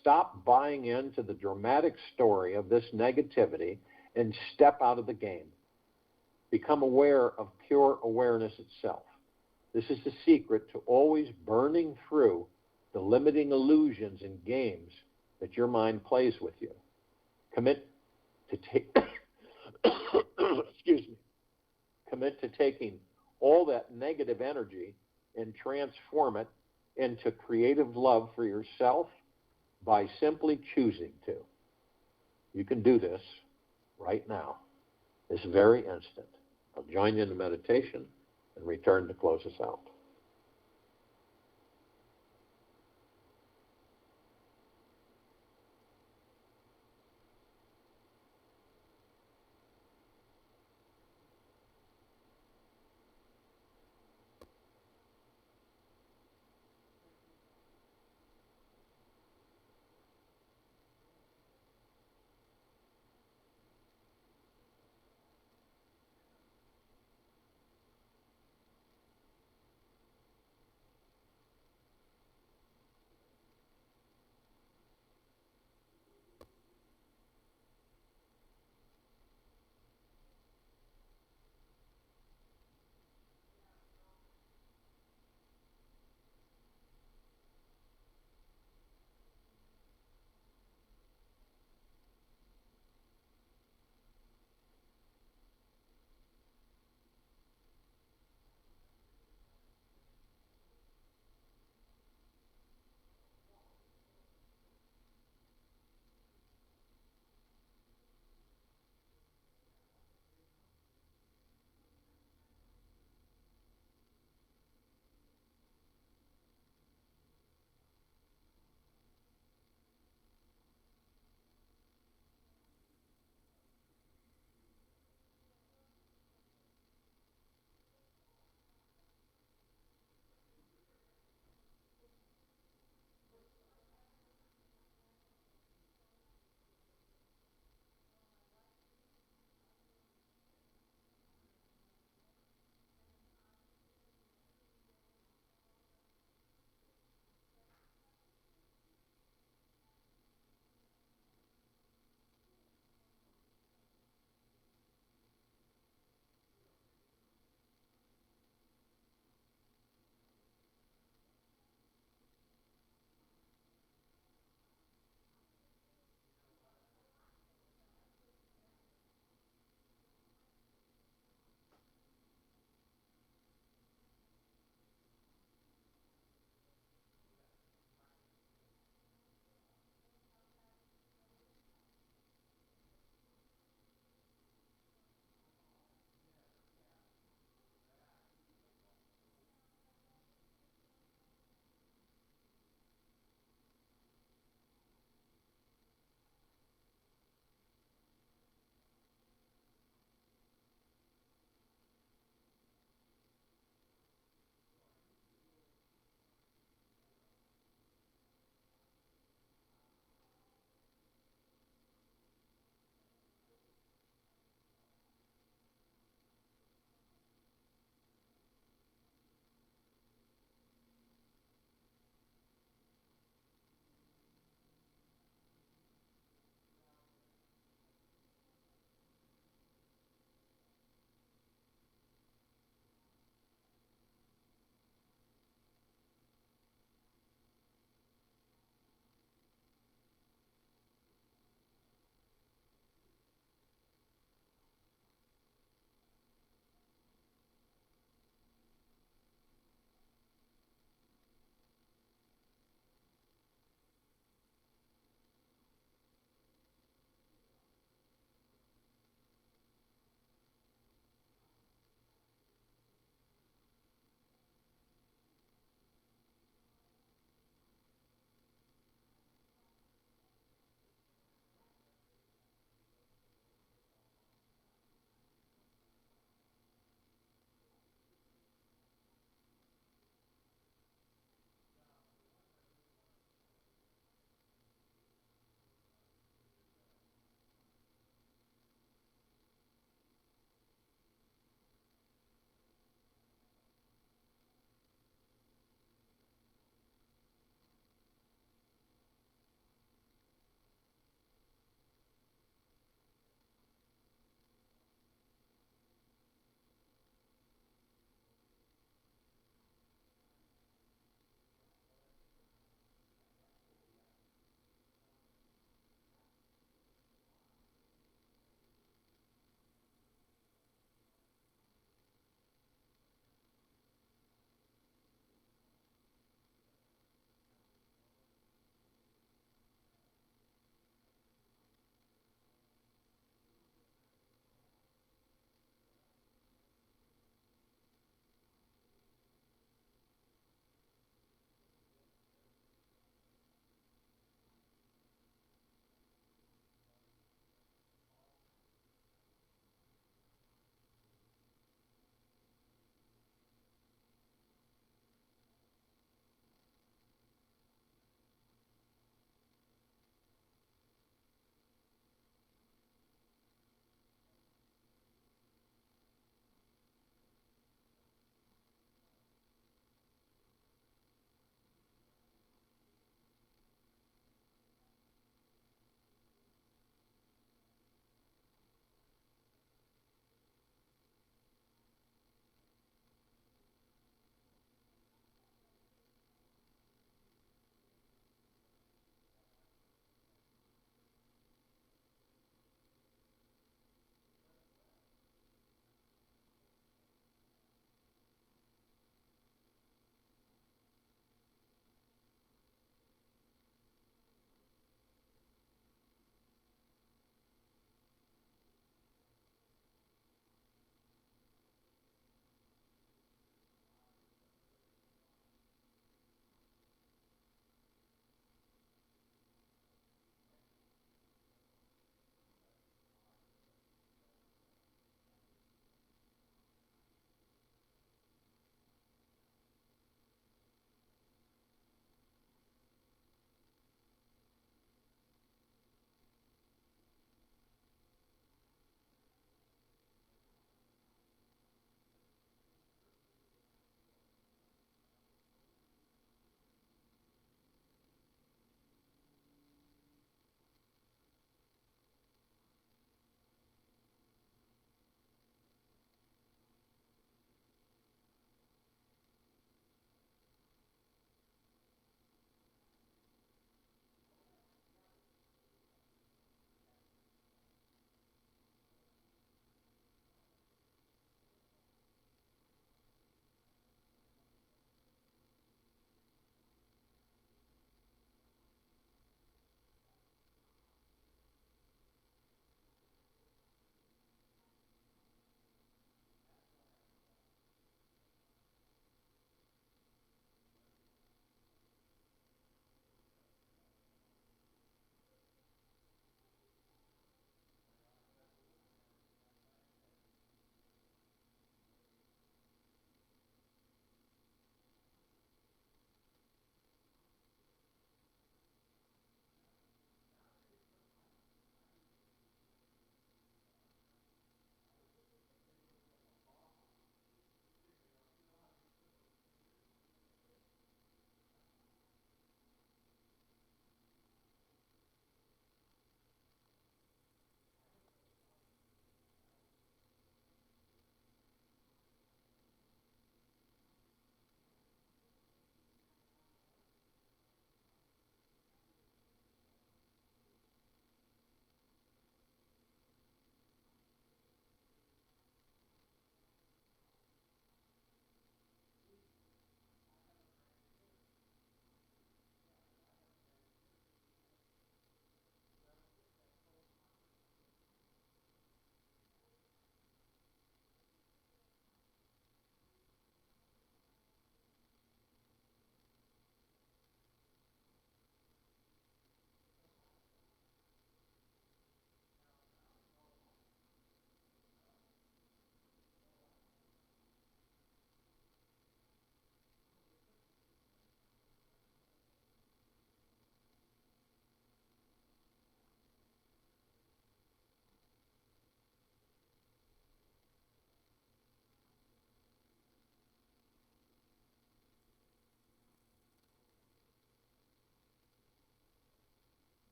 Stop buying into the dramatic story of this negativity and step out of the game. Become aware of pure awareness itself. This is the secret to always burning through the limiting illusions and games that your mind plays with you. Commit to Commit to taking all that negative energy and transform it into creative love for yourself by simply choosing to. You can do this right now, this very instant. I'll join you in the meditation and return to close us out.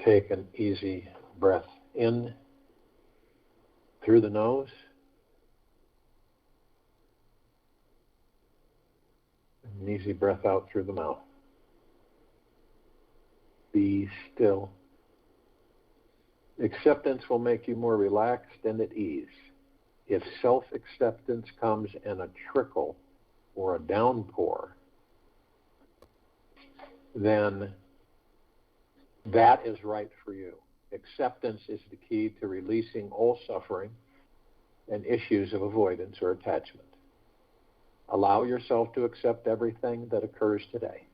Take an easy breath in through the nose. An easy breath out through the mouth. Be still. Acceptance will make you more relaxed and at ease. If self-acceptance comes in a trickle or a downpour, then that is right for you. Acceptance is the key to releasing all suffering and issues of avoidance or attachment. Allow yourself to accept everything that occurs today.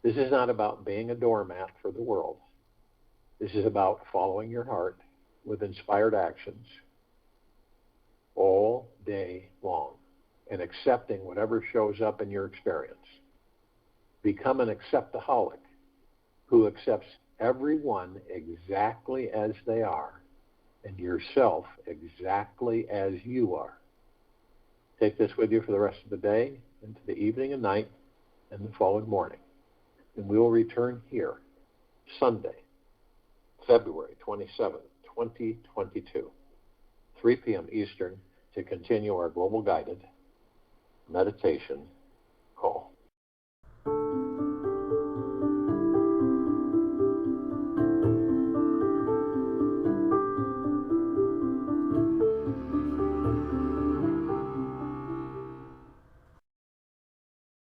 This is not about being a doormat for the world. This is about following your heart with inspired actions all day long and accepting whatever shows up in your experience. Become an acceptaholic who accepts everyone exactly as they are and yourself exactly as you are. Take this with you for the rest of the day, into the evening and night, and the following morning. And we will return here Sunday, February 27th, 2022, 3 p.m. Eastern, to continue our global guided meditation call.